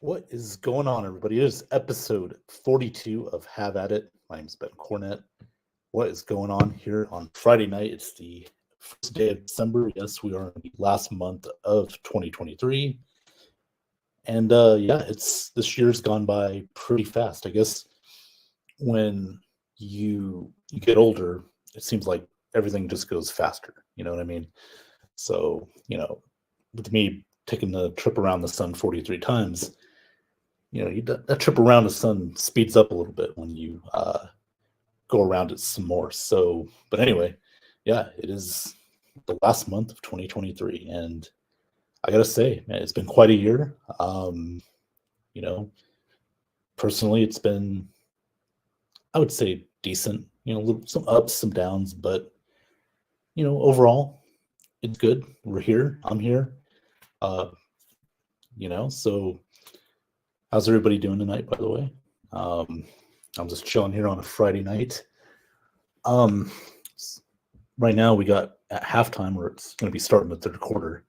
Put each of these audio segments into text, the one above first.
What is going on, everybody? It is episode 42 of Have At It. My name is Ben Cornett. What is going on here on Friday night? It's the first day of December. Yes, we are in the last month of 2023. And yeah, it's this year's gone by pretty fast. I guess when you get older, it seems like everything just goes faster. You know what I mean? So, with me taking the trip around the sun 43 times, that trip around the sun speeds up a little bit when you go around it some more. So, but anyway, yeah, it is the last month of 2023, and I gotta say, man, it's been quite a year. You know, personally, it's been, I would say, decent. Some ups, some downs, but overall, it's good. We're here. I'm here. Uh, so how's everybody doing tonight? By the way, um, I'm just chilling here on a Friday night. Um, right now we got at halftime where it's going to be starting the third quarter.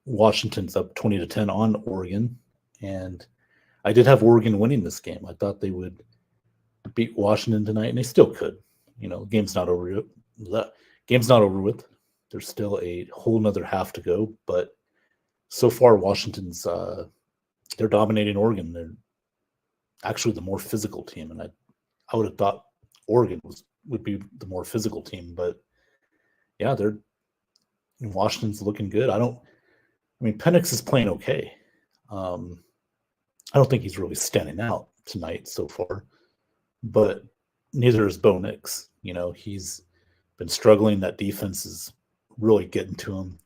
Washington's up 20-10 on Oregon, and I did have Oregon winning this game. I thought they would beat Washington tonight, and they still could. Game's not over. The game's not over with. There's still a whole another half to go, but so far Washington's they're dominating Oregon. They're actually the more physical team, and I would have thought Oregon would be the more physical team, but yeah, they're Washington's looking good. I mean, Penix is playing okay. Um, I don't think he's really standing out tonight so far, but neither is Bo Nix. He's been struggling. That defense is really getting to him.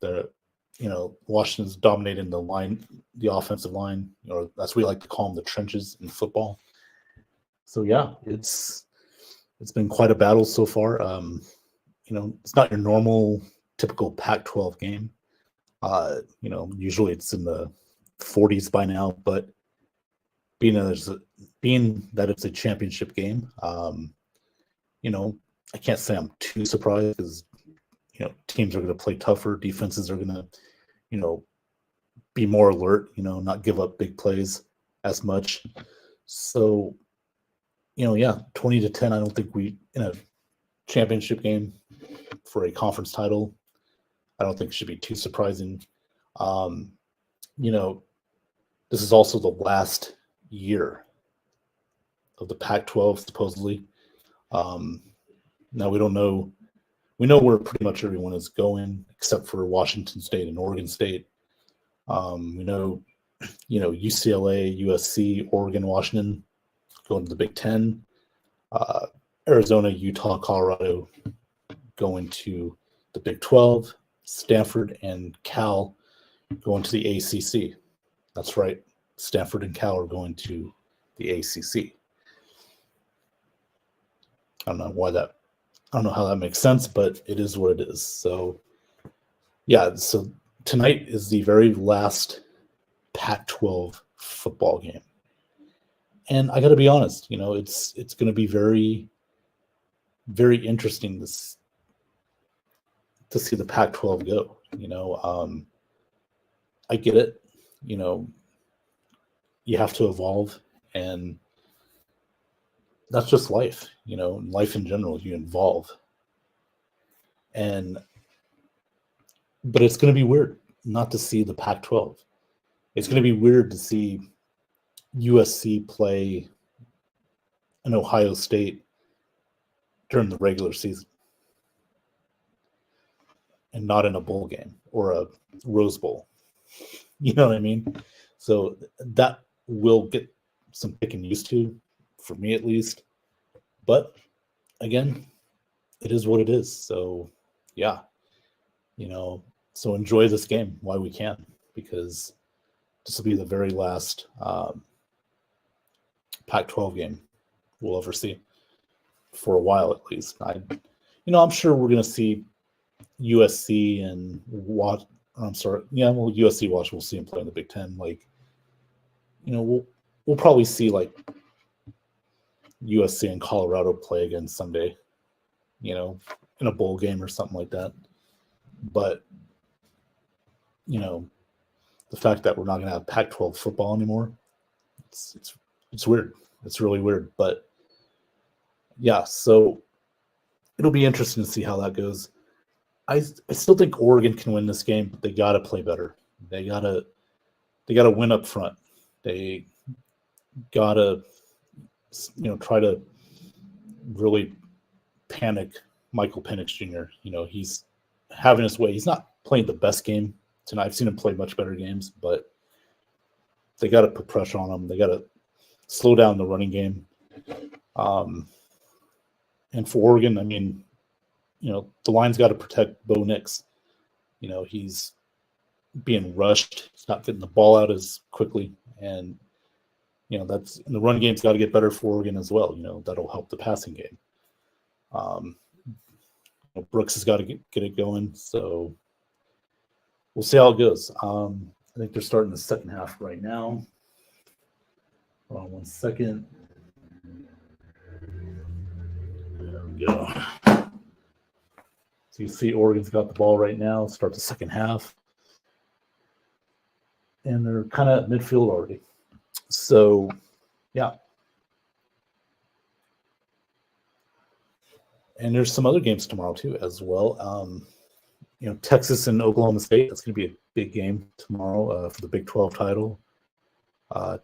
Washington's dominating the line, the offensive line, or as we like to call them, the trenches in football. So yeah, it's been quite a battle so far. It's not your normal typical Pac-12 game. Usually it's in the 40s by now, but being that it's a championship game, I can't say I'm too surprised because teams are going to play tougher, defenses are going to you know be more alert, not give up big plays as much. So yeah, 20-10. I don't think we in a championship game for a conference title. I don't think it should be too surprising. Um, you know, this is also the last year of the Pac-12 supposedly. Um, now we don't know. We know where pretty much everyone is going except for Washington State and Oregon State. We know, UCLA, USC, Oregon, Washington going to the Big Ten. Uh, Arizona, Utah, Colorado going to the Big 12. Stanford and Cal going to the ACC. That's right. Stanford and Cal are going to the ACC. I don't know why that. I don't know how that makes sense, but it is what it is. So, yeah. So tonight is the very last Pac-12 football game, and I got to be honest. It's going to be very, very interesting to see the Pac-12 go. I get it. You know, you have to evolve, and that's just life. Life in general, you evolve, and but it's going to be weird not to see the Pac-12. It's going to be weird to see USC play an Ohio State during the regular season and not in a bowl game or a Rose Bowl. You know what I mean? So that will get some picking used to, for me at least. But again, it is what it is. So yeah, so enjoy this game while we can, because this will be the very last Pac-12 game we'll ever see for a while at least. I'm sure we're going to see USC and watch. I'm sorry, yeah, well, USC watch. We'll see them play in the Big Ten. We'll probably see like USC and Colorado play again someday. In a bowl game or something like that. But you know, the fact that we're not going to have Pac-12 football anymore. It's weird. It's really weird. But yeah, so it'll be interesting to see how that goes. I still think Oregon can win this game, but they got to play better. They gotta win up front. They gotta try to really panic Michael Penix Jr. He's having his way. He's not playing the best game tonight. I've seen him play much better games, but they got to put pressure on him. They got to slow down the running game. And for Oregon, I mean, the line's got to protect Bo Nix. He's being rushed. He's not getting the ball out as quickly. And, and the run game's got to get better for Oregon as well. That'll help the passing game. Brooks has got to get it going. So we'll see how it goes. I think they're starting the second half right now. Hold on 1 second. There we go. So you see Oregon's got the ball right now. Start the second half. And they're kind of at midfield already. So, yeah. And there's some other games tomorrow, too, as well. Texas and Oklahoma State. That's going to be a big game tomorrow for the Big 12 title.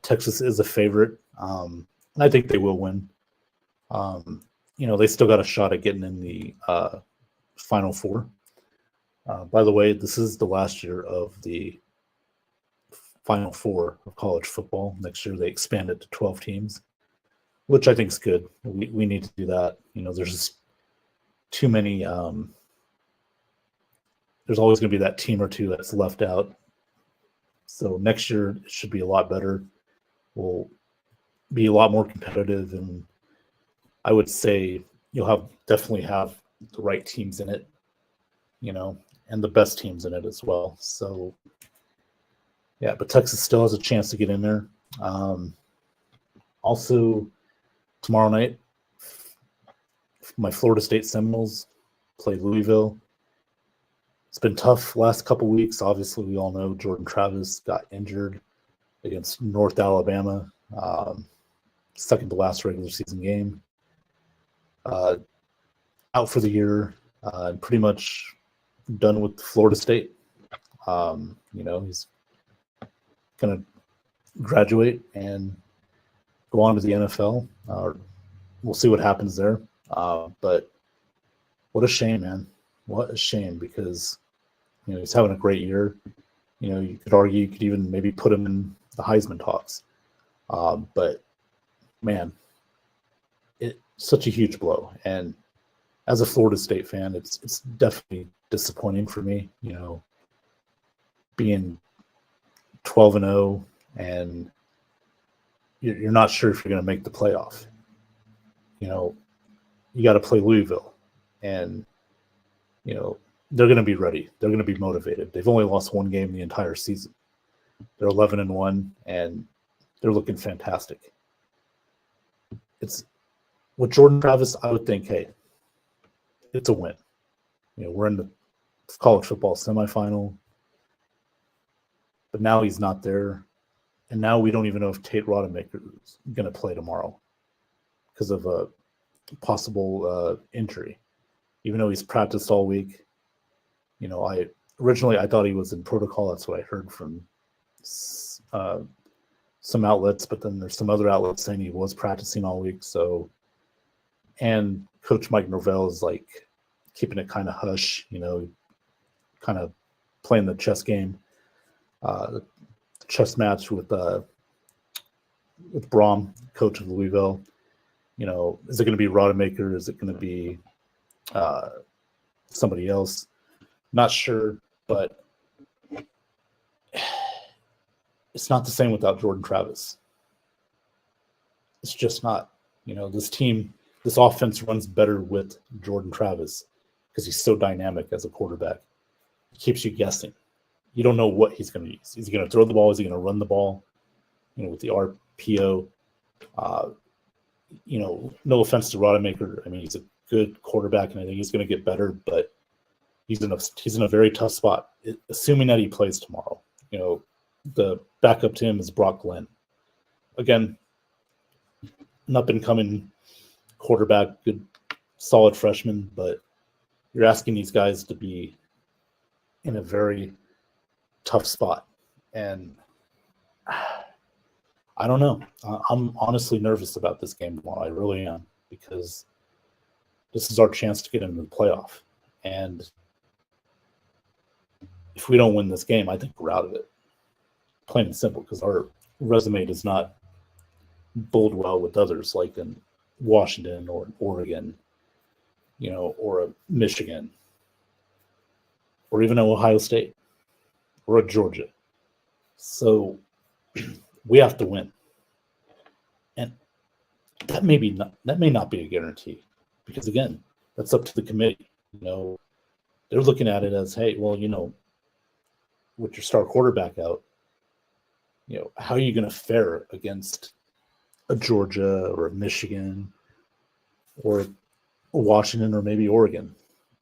Texas is a favorite, and I think they will win. They still got a shot at getting in the Final Four. By the way, this is the last year of the Final Four of college football. Next year, they expand it to 12 teams, which I think is good. We need to do that. There's just too many. There's always going to be that team or two that's left out. So next year it should be a lot better. We'll be a lot more competitive, and I would say you'll definitely have the right teams in it, and the best teams in it as well. So yeah, but Texas still has a chance to get in there. Also, tomorrow night, my Florida State Seminoles play Louisville. It's been tough last couple weeks. Obviously, we all know Jordan Travis got injured against North Alabama, second to last regular season game. Out for the year, pretty much done with Florida State. He's going to graduate and go on to the NFL. We'll see what happens there. But what a shame, man. What a shame, because he's having a great year. You could argue you could even maybe put him in the Heisman talks. But man, it's such a huge blow. And as a Florida State fan, it's definitely disappointing for me. Being 12-0 and you're not sure if you're going to make the playoff. You got to play Louisville, and they're going to be ready. They're going to be motivated. They've only lost one game the entire season. They're 11-1, and they're looking fantastic. It's with Jordan Travis. I would think, hey, it's a win. We're in the college football semifinal, but now he's not there, and now we don't even know if Tate Rodemaker is going to play tomorrow because of a possible injury. Even though he's practiced all week. I thought he was in protocol. That's what I heard from some outlets, but then there's some other outlets saying he was practicing all week. So, and Coach Mike Norvell is like keeping it kind of hush, kind of playing the chess game, the chess match with Brom, coach of Louisville. Is it going to be Rodemaker? Is it going to be somebody else? Not sure, but it's not the same without Jordan Travis. It's just not. This offense runs better with Jordan Travis because he's so dynamic as a quarterback. He keeps you guessing. You don't know what he's going to use. Is he going to throw the ball? Is he going to run the ball? With the RPO. No offense to Rodemaker. I mean, he's a good quarterback, and I think he's going to get better, but he's in a very tough spot, assuming that he plays tomorrow. The backup to him is Brock Glenn. Again, an up-and-coming quarterback, good, solid freshman, but you're asking these guys to be in a very tough spot. And I don't know. I'm honestly nervous about this game tomorrow. I really am, because this is our chance to get into the playoff. And if we don't win this game, I think we're out of it. Plain and simple, because our resume does not bode well with others like in Washington or Oregon, or Michigan, or even Ohio State or Georgia. So we have to win. And that may not be a guarantee, because again, that's up to the committee. They're looking at it as, hey, well, with your star quarterback out, how are you going to fare against a Georgia or a Michigan or Washington or maybe Oregon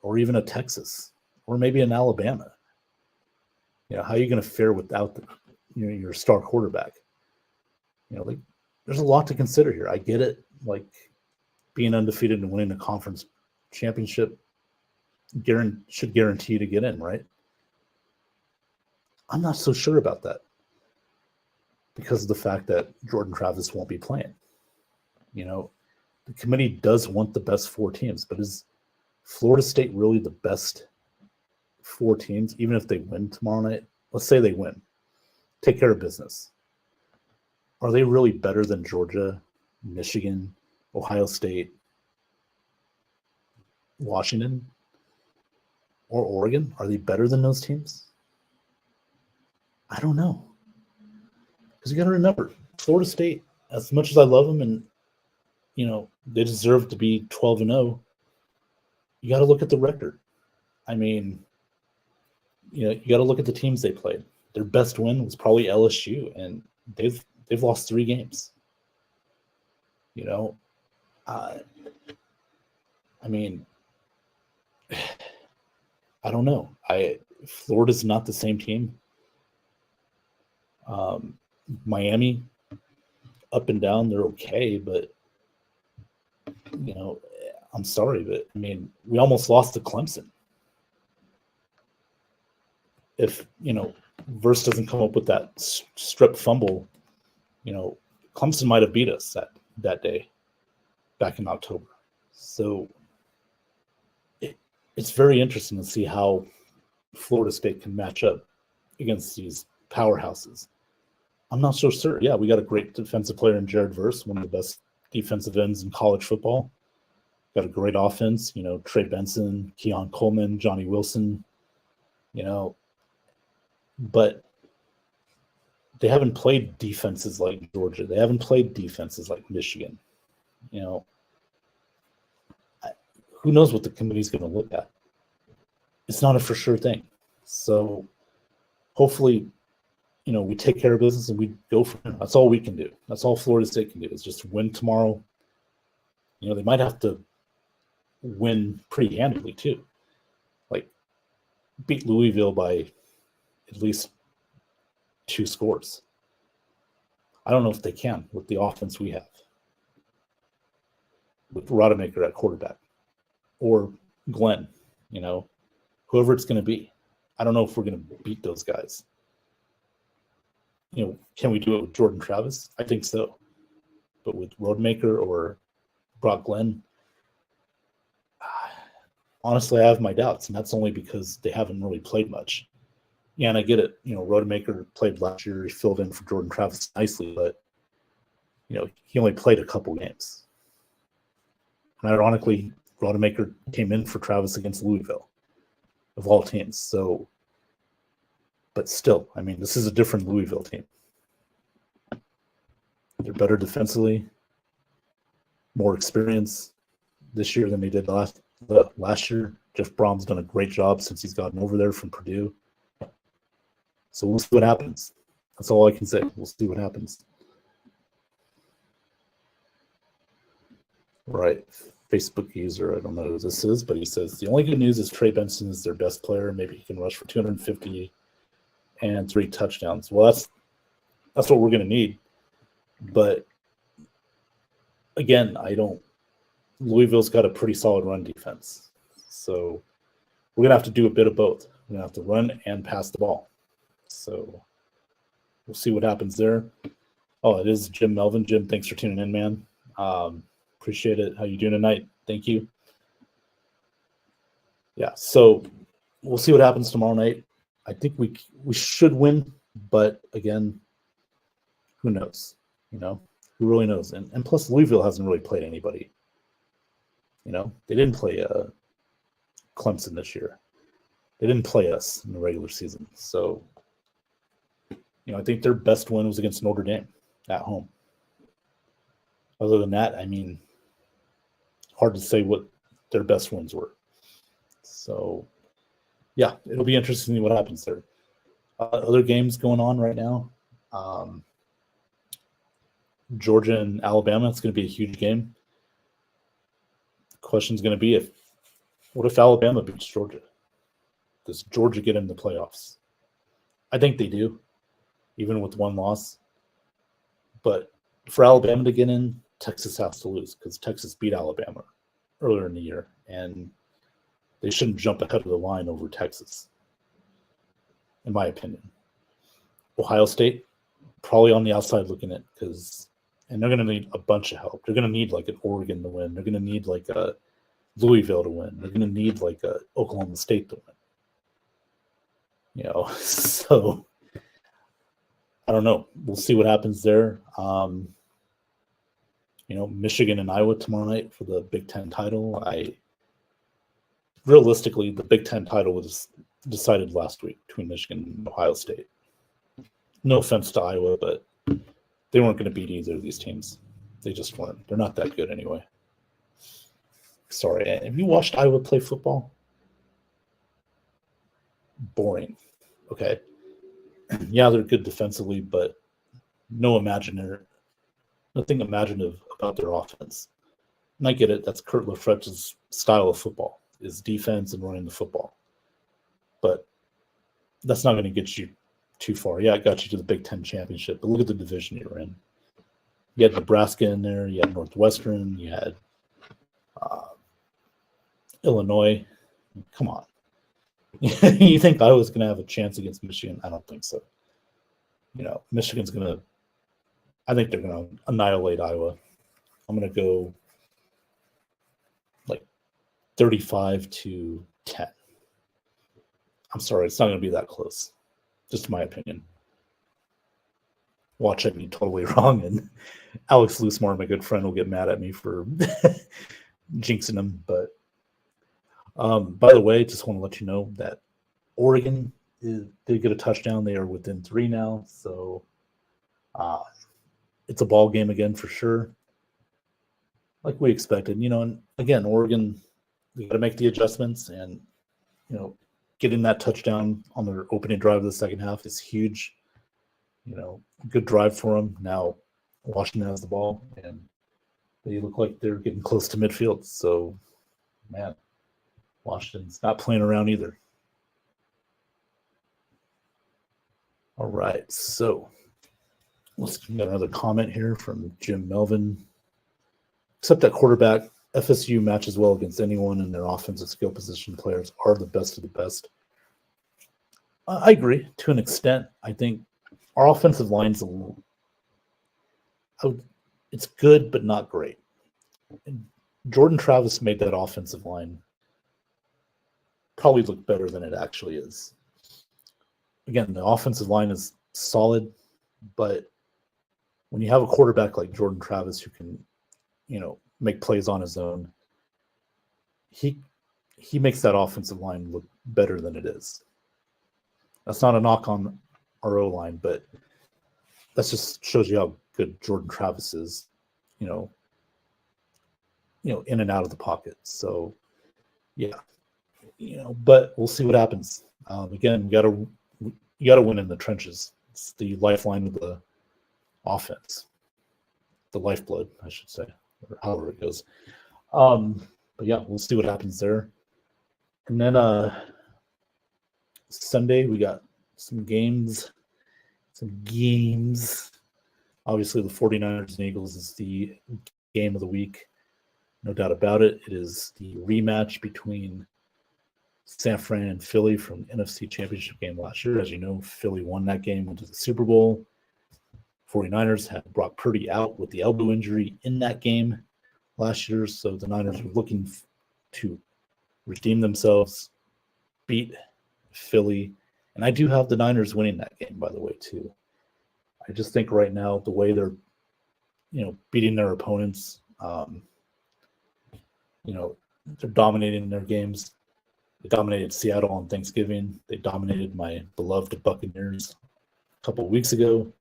or even a Texas or maybe an Alabama? How are you going to fare without your star quarterback? There's a lot to consider here. I get it. Like, being undefeated and winning a conference championship should guarantee to get in, right? I'm not so sure about that, because of the fact that Jordan Travis won't be playing. The committee does want the best four teams, but is Florida State really the best four teams, even if they win tomorrow night? Let's say they win, take care of business. Are they really better than Georgia, Michigan, Ohio State, Washington, or Oregon? Are they better than those teams? I don't know. Because you got to remember, Florida State, as much as I love them and, they deserve to be 12-0, you got to look at the record. I mean, you got to look at the teams they played. Their best win was probably LSU, and they've lost 3 games. I mean, I don't know. Florida's not the same team. Miami, up and down, they're okay, but I'm sorry, but I mean, we almost lost to Clemson. If Verse doesn't come up with that strip fumble, Clemson might have beat us that day back in October. So it's very interesting to see how Florida State can match up against these powerhouses. I'm not so sure. Yeah, we got a great defensive player in Jared Verse, one of the best defensive ends in college football. Got a great offense, Trey Benson, Keon Coleman, Johnny Wilson, but they haven't played defenses like Georgia. They haven't played defenses like Michigan. Who knows what the committee's going to look at? It's not a for sure thing. So hopefully, we take care of business and we go for it. That's all we can do. That's all Florida State can do, is just win tomorrow. They might have to win pretty handily too. Like, beat Louisville by at least 2 scores. I don't know if they can with the offense we have, with Rodemaker at quarterback or Glenn, whoever it's going to be. I don't know if we're going to beat those guys. Can we do it with Jordan Travis? I think so. But with Rodemaker or Brock Glenn, honestly, I have my doubts, and that's only because they haven't really played much. Yeah, and I get it. Rodemaker played last year. He filled in for Jordan Travis nicely, but, he only played a couple games. And ironically, Rodemaker came in for Travis against Louisville, of all teams. So, but still, I mean, this is a different Louisville team. They're better defensively, more experience this year than they did last year. Jeff Brom's done a great job since he's gotten over there from Purdue. So we'll see what happens. That's all I can say. We'll see what happens. Right. Facebook user, I don't know who this is, but he says, the only good news is Trey Benson is their best player. Maybe he can rush for 250 and 3 touchdowns. Well, that's what we're going to need. But again, Louisville's got a pretty solid run defense. So we're going to have to do a bit of both. We're going to have to run and pass the ball. So we'll see what happens there. Oh, it is Jim Melvin. Jim, thanks for tuning in, man. Appreciate it. How you doing tonight? Thank you. Yeah, so we'll see what happens tomorrow night. I think we should win, but again, who knows? Who really knows? And plus, Louisville hasn't really played anybody. They didn't play Clemson this year. They didn't play us in the regular season. So, I think their best win was against Notre Dame at home. Other than that, hard to say what their best wins were. So, yeah, it'll be interesting to see what happens there. Other games going on right now. Georgia and Alabama, it's going to be a huge game. The question's going to be what if Alabama beats Georgia? Does Georgia get in the playoffs? I think they do, even with one loss. But for Alabama to get in, Texas has to lose because Texas beat Alabama earlier in the year, and they shouldn't jump ahead of the line over Texas, in my opinion. Ohio State, probably on the outside looking at and they're going to need a bunch of help. They're going to need like an Oregon to win. They're going to need like a Louisville to win. They're going to need like a Oklahoma State to win. So I don't know. We'll see what happens there. Michigan and Iowa tomorrow night for the Big Ten title. Realistically, the Big Ten title was decided last week between Michigan and Ohio State. No offense to Iowa, but they weren't going to beat either of these teams. They just weren't. They're not that good anyway. Sorry. Have you watched Iowa play football? Boring. Okay. Yeah, they're good defensively, but nothing imaginative about their offense. And I get it. That's Kurt Lafretz's style of football, is defense and running the football. But that's not going to get you too far. Yeah, it got you to the Big Ten championship, but look at the division you're in. You had Nebraska in there. You had Northwestern. You had Illinois. Come on. You think Iowa's going to have a chance against Michigan? I don't think so. Michigan's going to – I think they're going to annihilate Iowa. I'm going to go like 35-10. I'm sorry. It's not going to be that close. Just my opinion. Watch it be totally wrong, and Alex Loosemore, my good friend, will get mad at me for jinxing him. But by the way, just want to let you know that Oregon did get a touchdown. They are within 3 now, so it's a ball game again for sure, like we expected. And again, Oregon, they got to make the adjustments, and getting that touchdown on their opening drive of the second half is huge. Good drive for them. Now Washington has the ball, and they look like they're getting close to midfield. So, man, Washington's not playing around either. All right, so let's get another comment here from Jim Melvin. Except that quarterback, FSU matches well against anyone, and their offensive skill position players are the best of the best. I agree to an extent. I think our offensive line's it's good, but not great. And Jordan Travis made that offensive line probably look better than it actually is. Again, the offensive line is solid, but when you have a quarterback like Jordan Travis who can, make plays on his own, he makes that offensive line look better than it is. That's not a knock on our O-line, but that just shows you how good Jordan Travis is, in and out of the pocket. So, yeah, but we'll see what happens. Again, you got to win in the trenches. It's the lifeline of the offense, the lifeblood, I should say, or however it goes. But yeah, we'll see what happens there. And then Sunday we got some games. Obviously, the 49ers and Eagles is the game of the week. No doubt about it. It is the rematch between San Fran and Philly from the NFC Championship game last year. As you know, Philly won that game, went to the Super Bowl. 49ers had Brock Purdy out with the elbow injury in that game last year, so the Niners were looking to redeem themselves, beat Philly, and I do have the Niners winning that game, by the way, too. I just think right now the way they're, beating their opponents, they're dominating their games. They dominated Seattle on Thanksgiving. They dominated my beloved Buccaneers a couple of weeks ago.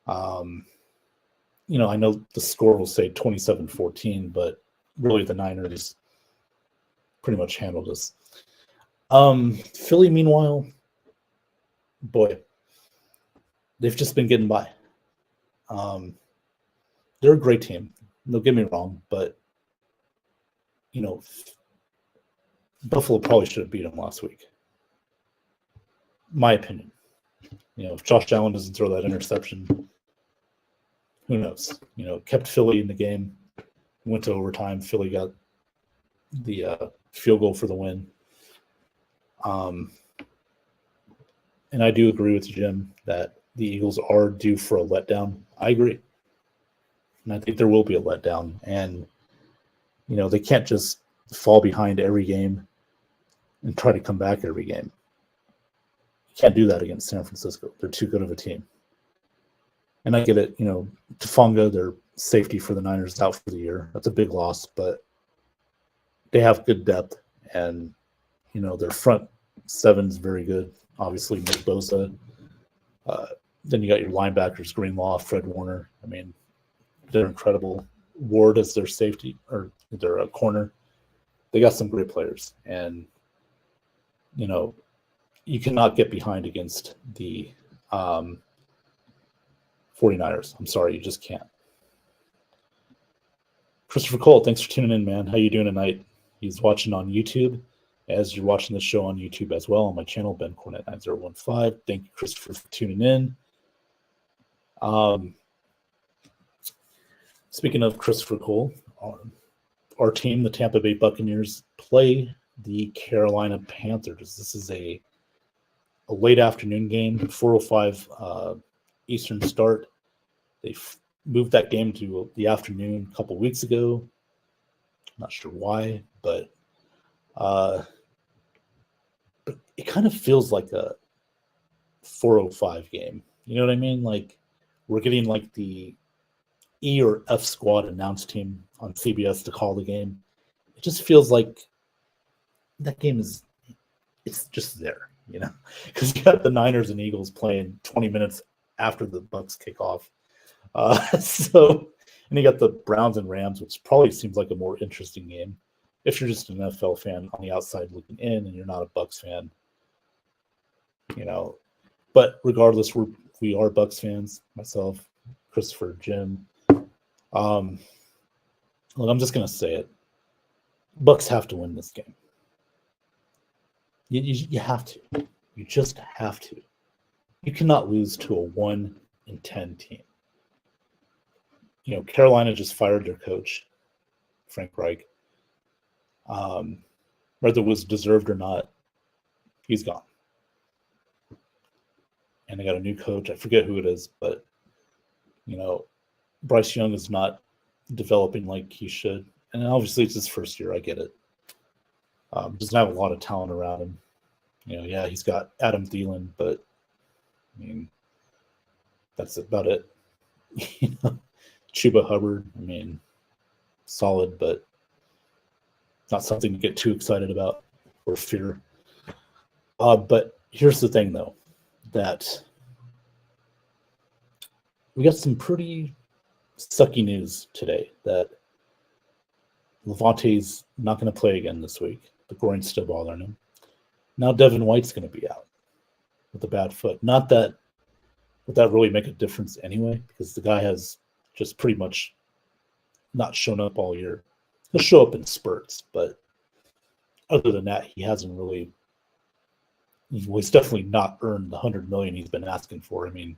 I know the score will say 27-14, but really the Niners pretty much handled us. Philly, meanwhile, boy, they've just been getting by. They're a great team. Don't get me wrong, but Buffalo probably should have beat them last week. My opinion. If Josh Allen doesn't throw that interception, who knows? Kept Philly in the game. Went to overtime. Philly got the field goal for the win. And I do agree with Jim that the Eagles are due for a letdown. I agree. And I think there will be a letdown. And, they can't just fall behind every game and try to come back every game. You can't do that against San Francisco. They're too good of a team. And I get it, Tafanga, their safety for the Niners, out for the year. That's a big loss, but they have good depth. And, their front seven's very good. Obviously, Nick Bosa. Then you got your linebackers, Greenlaw, Fred Warner. I mean, they're incredible. Ward as their safety, or their corner. They got some great players. And, you cannot get behind against the 49ers. I'm sorry, you just can't. Christopher Cole, thanks for tuning in, man. How you doing tonight? He's watching on YouTube. As you're watching the show on YouTube as well, on my channel, Ben Cornett 9015. Thank you, Christopher, for tuning in. Speaking of Christopher Cole, our team, the Tampa Bay Buccaneers, play the Carolina Panthers. This is a late afternoon game, 4:05 Eastern start. They moved that game to the afternoon a couple weeks ago. Not sure why, but it kind of feels like a 4:05 game. You know what I mean? Like we're getting like the E or F squad announce team on CBS to call the game. It just feels like that game it's just there, because you got the Niners and Eagles playing 20 minutes after the Bucs kick off. And you got the Browns and Rams, which probably seems like a more interesting game if you're just an NFL fan on the outside looking in and you're not a Bucs fan. But regardless, we are Bucs fans. Myself, Christopher, Jim. Look, I'm just gonna say it. Bucs have to win this game. You have to. You just have to. You cannot lose to a 1-10 team. Carolina just fired their coach, Frank Reich. Whether it was deserved or not, he's gone. And they got a new coach. I forget who it is, but Bryce Young is not developing like he should. And obviously it's his first year. I get it. Doesn't have a lot of talent around him. He's got Adam Thielen, but I mean, that's about it. Chuba Hubbard, I mean, solid, but not something to get too excited about or fear. But here's the thing, though, that we got some pretty sucky news today that Levante's not going to play again this week. The groin's still bothering him. Now Devin White's going to be out with a bad foot. Not that would that really make a difference anyway, because the guy has just pretty much not shown up all year. He'll show up in spurts, but other than that, he hasn't really he's definitely not earned the $100 million he's been asking for. I mean,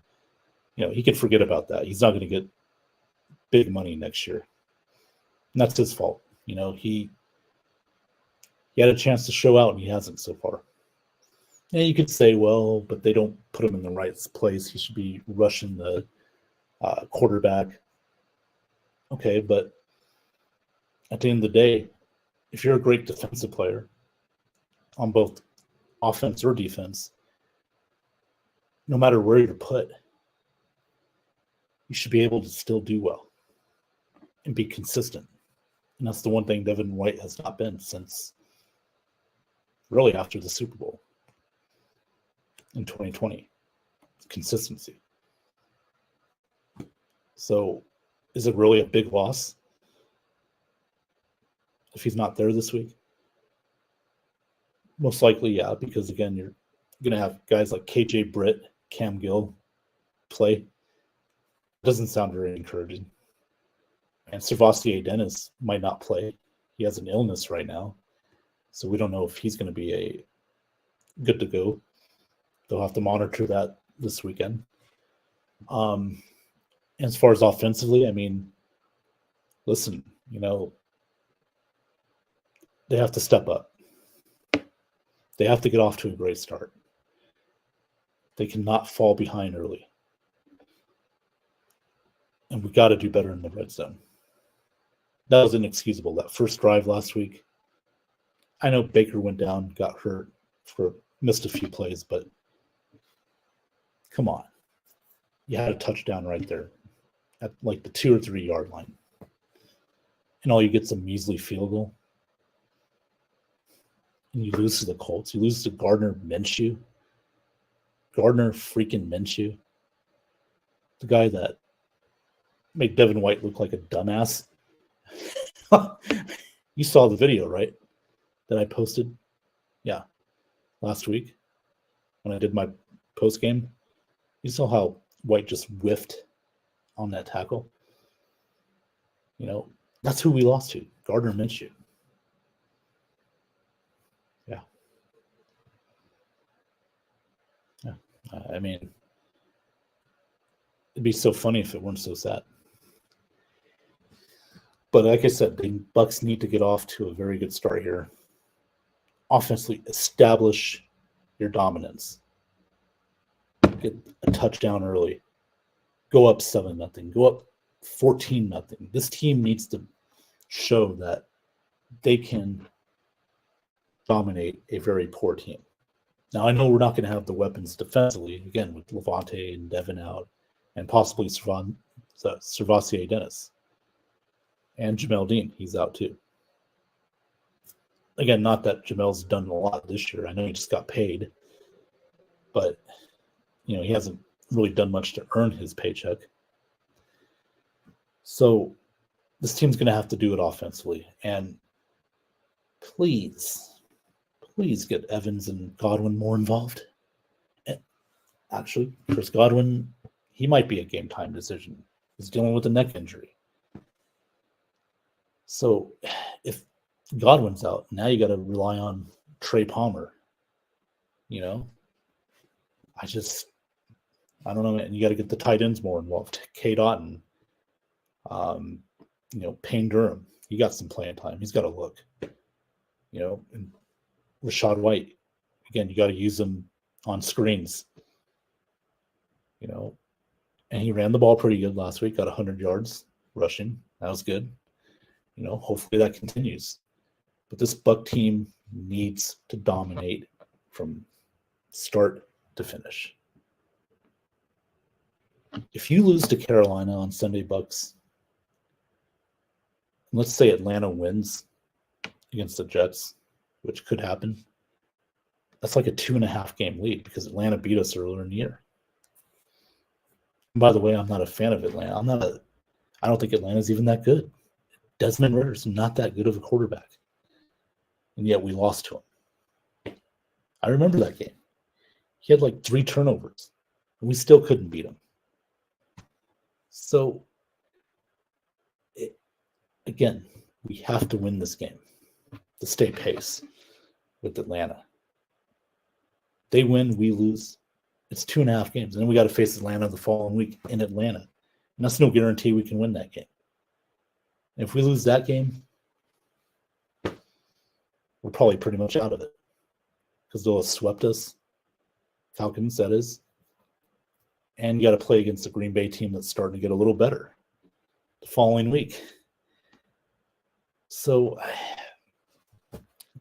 he can forget about that. He's not going to get big money next year. And that's his fault. He had a chance to show out and he hasn't so far. And you could say, well, but they don't put him in the right place. He should be rushing the quarterback. Okay, but at the end of the day, if you're a great defensive player on both offense or defense, no matter where you're put, you should be able to still do well and be consistent. And that's the one thing Devin White has not been since really after the Super Bowl in 2020. Consistency. So is it really a big loss if he's not there this week? Most likely, yeah, because again, you're going to have guys like KJ Britt, Cam Gill play. Doesn't sound very encouraging. And SirVocea Dennis might not play. He has an illness right now. So we don't know if he's going to be good to go. They'll have to monitor that this weekend. As far as offensively, I mean, listen, they have to step up. They have to get off to a great start. They cannot fall behind early. And we got to do better in the red zone. That was inexcusable. That first drive last week, I know Baker went down, got hurt, missed a few plays, but come on. You had a touchdown right there at like the 2 or 3 yard line. And all you get's a measly field goal. And you lose to the Colts. You lose to Gardner Minshew. Gardner freaking Minshew. The guy that made Devin White look like a dumbass. You saw the video, right? That I posted? Yeah. Last week when I did my post game. You saw how White just whiffed on that tackle. That's who we lost to. Gardner Minshew. Yeah. I mean, it'd be so funny if it weren't so sad. But like I said, the Bucs need to get off to a very good start here. Offensively, establish your dominance. Get a touchdown early. Go up 7-0. Go up 14-0. This team needs to show that they can dominate a very poor team. Now, I know we're not going to have the weapons defensively, again, with Levante and Devin out, and possibly SirVocea Dennis. And Jamel Dean, he's out too. Again, not that Jamel's done a lot this year. I know he just got paid. But, he hasn't really done much to earn his paycheck. So this team's going to have to do it offensively. And please get Evans and Godwin more involved. And actually, Chris Godwin, he might be a game-time decision. He's dealing with a neck injury. So if Godwin's out, now you got to rely on Trey Palmer. I don't know, man. You got to get the tight ends more involved. Cade Otton, Payne Durham. He got some playing time. He's got to look. And Rachaad White. Again, you got to use him on screens. And he ran the ball pretty good last week. Got 100 yards rushing. That was good. Hopefully that continues. But this Buck team needs to dominate from start to finish. If you lose to Carolina on Sunday, Bucks, let's say Atlanta wins against the Jets, which could happen, that's like a 2.5 game lead because Atlanta beat us earlier in the year. And by the way, I'm not a fan of Atlanta. I don't think Atlanta's even that good. Desmond Ritter's not that good of a quarterback. And yet we lost to him. I remember that game. He had like 3 turnovers, and we still couldn't beat him. So, again, we have to win this game to stay pace with Atlanta. They win, we lose. It's 2.5 games. And then we got to face Atlanta the following week in Atlanta. And that's no guarantee we can win that game. And if we lose that game, we're probably pretty much out of it because they'll have swept us. Falcons, that is. And you got to play against the Green Bay team that's starting to get a little better the following week. So,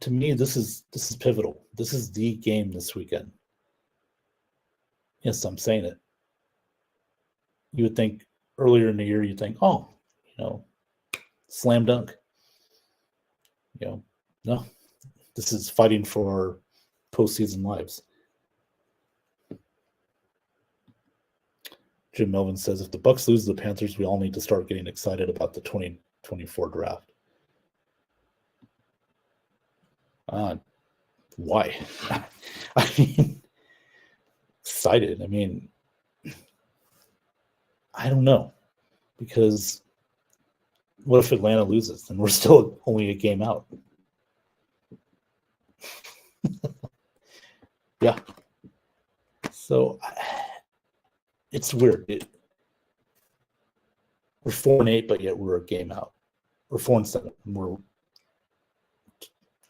to me, this is pivotal. This is the game this weekend. Yes, I'm saying it. You would think earlier in the year, you'd think, oh, slam dunk. No, this is fighting for our postseason lives. Jim Melvin says, if the Bucs lose the Panthers, we all need to start getting excited about the 2024 draft. Why? I mean, excited. I mean, I don't know. Because what if Atlanta loses and we're still only a game out? Yeah. So it's weird. We're 4-8, but yet we're a game out. We're 4-7. We're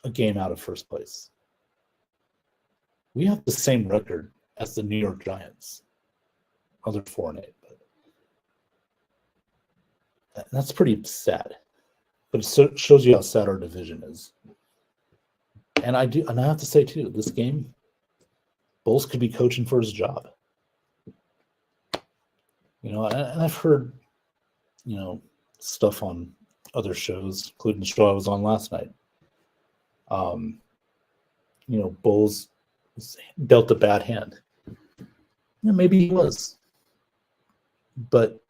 a game out of first place. We have the same record as the New York Giants. Other 4-8, but that's pretty sad. But it shows you how sad our division is. And I have to say too, this game, Bowles could be coaching for his job. And I've heard, stuff on other shows, including the show I was on last night. Bowles dealt a bad hand. Maybe he was. But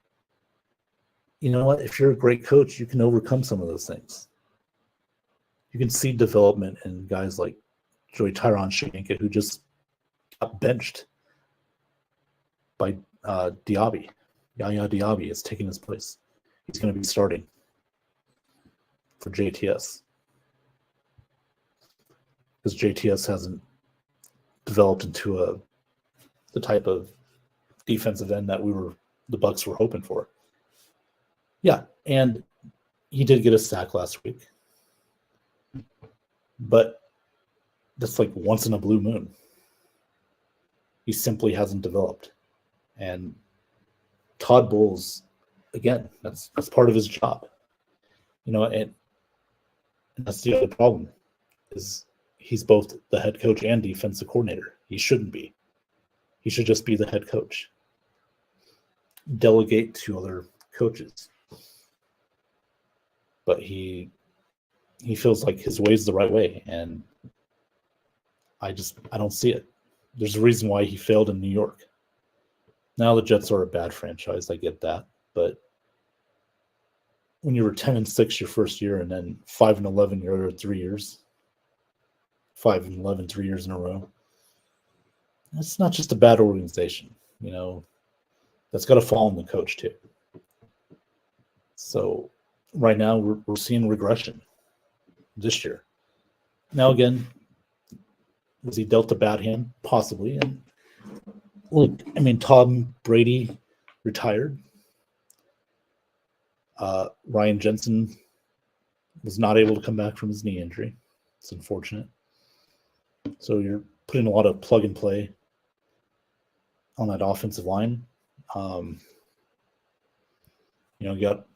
you know what? If you're a great coach, you can overcome some of those things. You can see development in guys like Tyron Shanka, who just got benched by Diaby. Yaya Diaby is taking his place. He's going to be starting for JTS. Because JTS hasn't developed into the type of defensive end that the Bucs were hoping for. Yeah, and he did get a sack last week. But that's like once in a blue moon. He simply hasn't developed. And Todd Bowles, again, that's part of his job. And that's the other problem, is he's both the head coach and defensive coordinator. He shouldn't be. He should just be the head coach. Delegate to other coaches. But he feels like his way is the right way, and I don't see it. There's a reason why he failed in New York. Now the Jets are a bad franchise, I get that, but when you were 10-6 your first year and then 5-11 your other 3 years, 5-11 3 years in a row, that's not just a bad organization. That's got to fall on the coach too. So right now we're seeing regression this year. Now again, was he dealt a bad hand? Possibly. And look, Tom Brady retired. Ryan Jensen was not able to come back from his knee injury. It's unfortunate. So you're putting a lot of plug and play on that offensive line. You got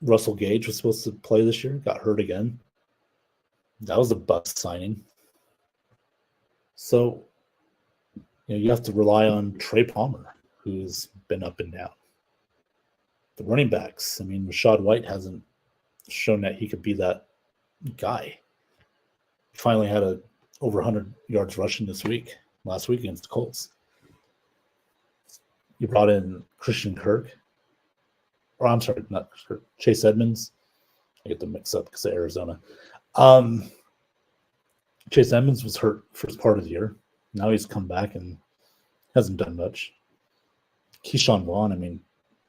Russell Gage was supposed to play this year, got hurt again. That was a bust signing. So, you have to rely on Trey Palmer, who's been up and down. The running backs, Rachaad White hasn't shown that he could be that guy. He finally had over 100 yards rushing last week against the Colts. You brought in Christian Kirk. Or I'm sorry, not Kirk, Chase Edmonds. I get them mixed up because of Arizona. Chase Edmonds was hurt first part of the year. Now he's come back and hasn't done much. Keyshawn Vaughn,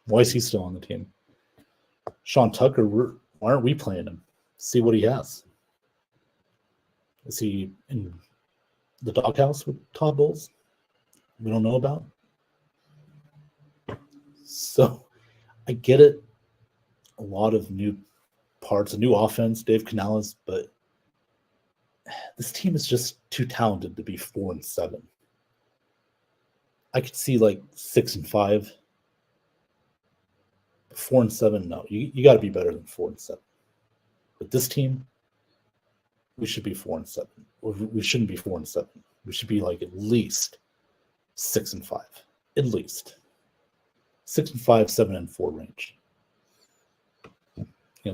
why is he still on the team? Sean Tucker, why aren't we playing him? See what he has. Is he in the doghouse with Todd Bowles we don't know about. So I get it. A lot of new parts, a new offense, Dave Canales, but this team is just too talented to be 4-7. I could see like 6-5. 4-7, no. You got to be better than 4-7. But this team, we should be 4-7. We shouldn't be 4-7. We should be like at least 6-5. At least 6-5, 7-4 range.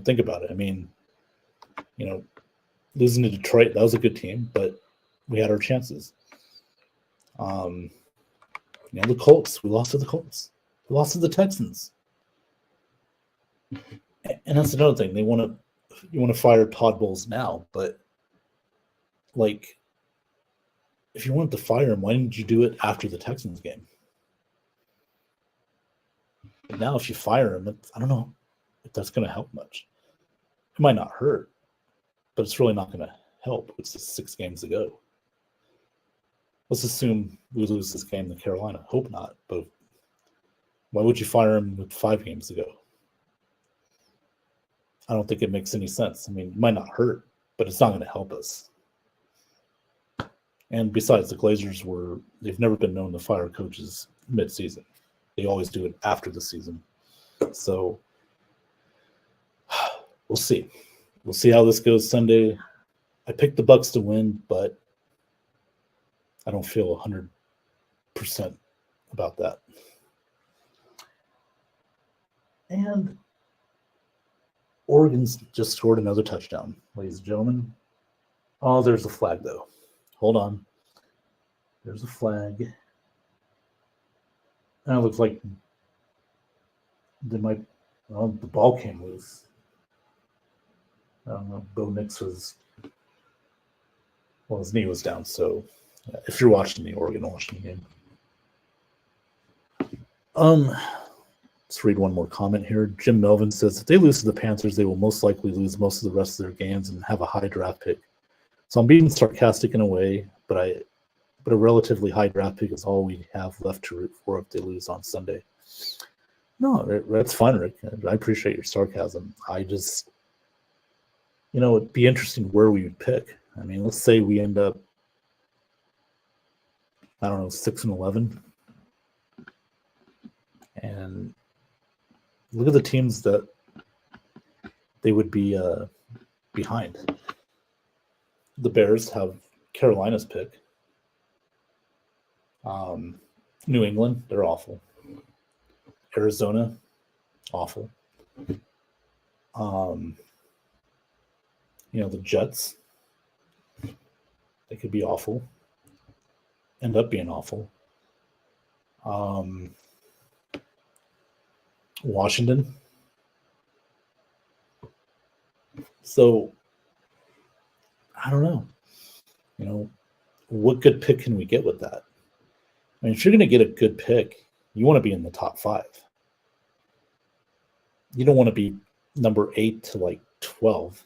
Think about it. I mean, losing to Detroit, that was a good team, but we had our chances. The Colts, we lost to the Colts. We lost to the Texans. And that's another thing. You want to fire Todd Bowles now, but like, if you wanted to fire him, why didn't you do it after the Texans game? And now, if you fire him, I don't know if that's going to help much. It might not hurt, but it's really not going to help. It's just 6 games ago. Let's assume we lose this game to Carolina. Hope not, but why would you fire him with 5 games ago? I don't think it makes any sense. I mean, it might not hurt, but it's not going to help us. And besides, the Glazers they've never been known to fire coaches mid-season. They always do it after the season. So we'll see. We'll see how this goes Sunday. I picked the Bucs to win, but I don't feel 100% about that. And Oregon's just scored another touchdown, ladies and gentlemen. Oh, there's a flag, though. Hold on. There's a flag. And it looks like the ball came loose. I don't know. Bo Nix his knee was down. So if you're watching the Oregon Washington game. Let's read one more comment here. Jim Melvin says, if they lose to the Panthers, they will most likely lose most of the rest of their games and have a high draft pick. So I'm being sarcastic in a way, but a relatively high draft pick is all we have left to root for if they lose on Sunday. No, that's fine, Rick. I appreciate your sarcasm. I just, it'd be interesting where we would pick. I mean, let's say we end up, 6-11. And look at the teams that they would be behind. The Bears have Carolina's pick. New England, they're awful. Arizona, awful. The Jets, they could be awful. End up being awful. Washington. So, I don't know. What good pick can we get with that? I mean, if you're going to get a good pick, you want to be in the top 5. You don't want to be number 8 to 12.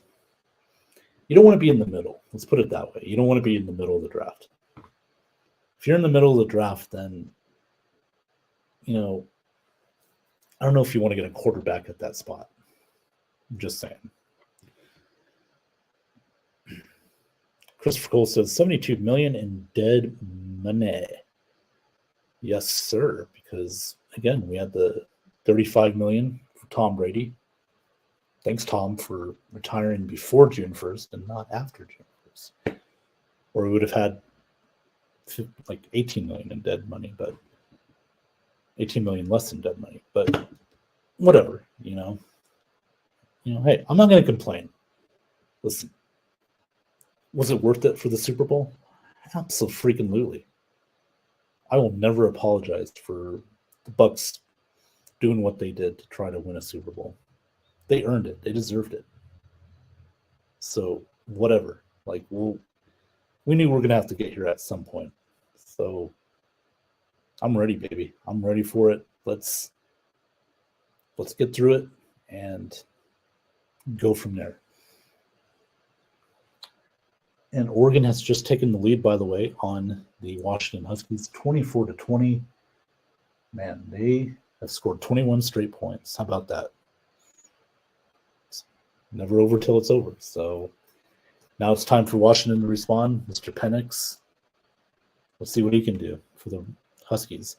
You don't want to be in the middle. Let's put it that way. You don't want to be in the middle of the draft. If you're in the middle of the draft, then, I don't know if you want to get a quarterback at that spot. I'm just saying. Christopher Cole says $72 million in dead money. Yes, sir. Because again, we had the $35 million for Tom Brady. Thanks, Tom, for retiring before June 1st and not after June 1st. Or we would have had $18 million in dead money, but $18 million less in dead money. But whatever, hey, I'm not going to complain. Listen, was it worth it for the Super Bowl? Absolutely. I will never apologize for the Bucs doing what they did to try to win a Super Bowl. They earned it. They deserved it. So whatever. We knew we were going to have to get here at some point. So I'm ready, baby. I'm ready for it. Let's get through it and go from there. And Oregon has just taken the lead, by the way, on the Washington Huskies, 24-20. Man, they have scored 21 straight points. How about that? It's never over till it's over. So now it's time for Washington to respond. Mr. Penix, let's see what he can do for the Huskies.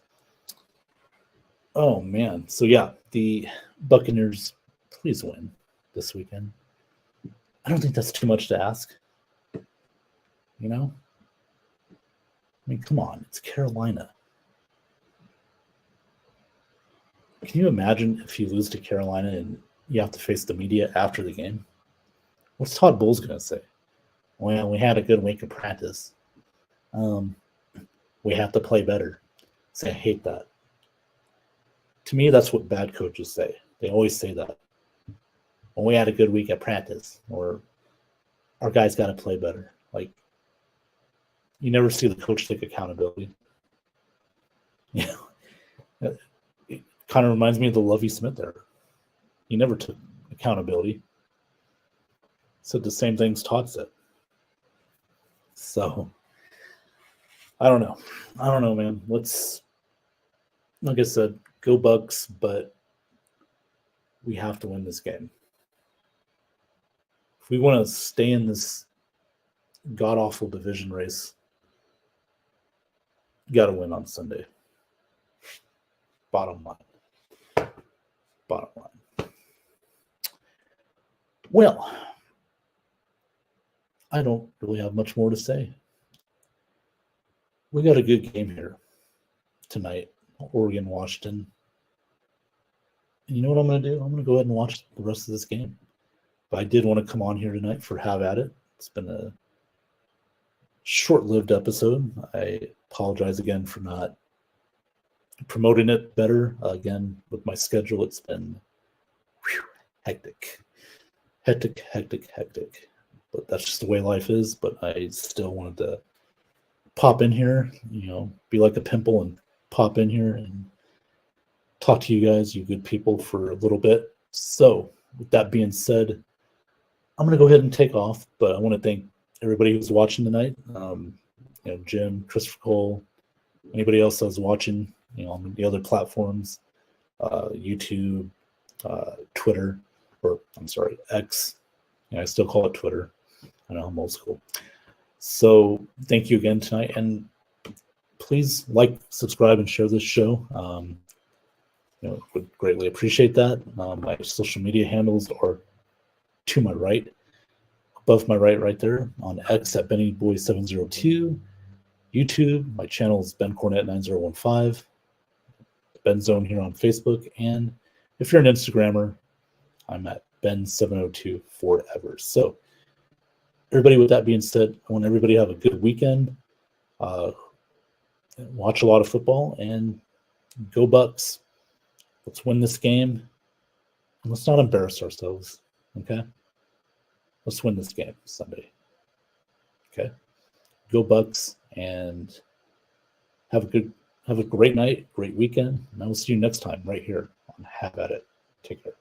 Oh, man. So, yeah, the Buccaneers, please win this weekend. I don't think that's too much to ask. You know? I mean, come on. It's Carolina. Can you imagine if you lose to Carolina and you have to face the media after the game? What's Todd Bowles going to say? Well, we had a good week of practice. We have to play better. So I hate that. To me, that's what bad coaches say. They always say that. Well, we had a good week at practice, or our guys got to play better. Like, you never see the coach take accountability. You know, it kind of reminds me of the Lovie Smith era. He never took accountability. Said the same things Todd said. So, I don't know. Man. Let's, like I said, go Bucks, but we have to win this game. If we want to stay in this god-awful division race, you got to win on Sunday. Bottom line. Well, I don't really have much more to say. We got a good game here tonight, Oregon, Washington. And you know what I'm going to do? I'm going to go ahead and watch the rest of this game. But I did want to come on here tonight for Have At It. It's been a short-lived episode. I apologize again for not promoting it better. Again, with my schedule, it's been hectic. But that's just the way life is. But I still wanted to pop in here, be like a pimple and pop in here and talk to you guys, you good people, for a little bit. So with that being said, I'm going to go ahead and take off, but I want to thank everybody who's watching tonight. Jim, Christopher Cole, anybody else that was watching, on the other platforms, YouTube, Twitter, X. I still call it Twitter. I know I'm old school. So thank you again tonight, and please like, subscribe, and share this show. Would greatly appreciate that. My social media handles are to my right, above my right there, on X at BennyBoy702, YouTube. My channel is BenCornett9015, BenZone here on Facebook, and if you're an Instagrammer, I'm at Ben702 forever. So, everybody, with that being said, I want everybody to have a good weekend. Watch a lot of football, and go Bucks. Let's win this game, and let's not embarrass ourselves, okay? Let's win this game Sunday, okay? Go Bucks, and have a great night, great weekend, and I will see you next time right here on Have At It. Take care.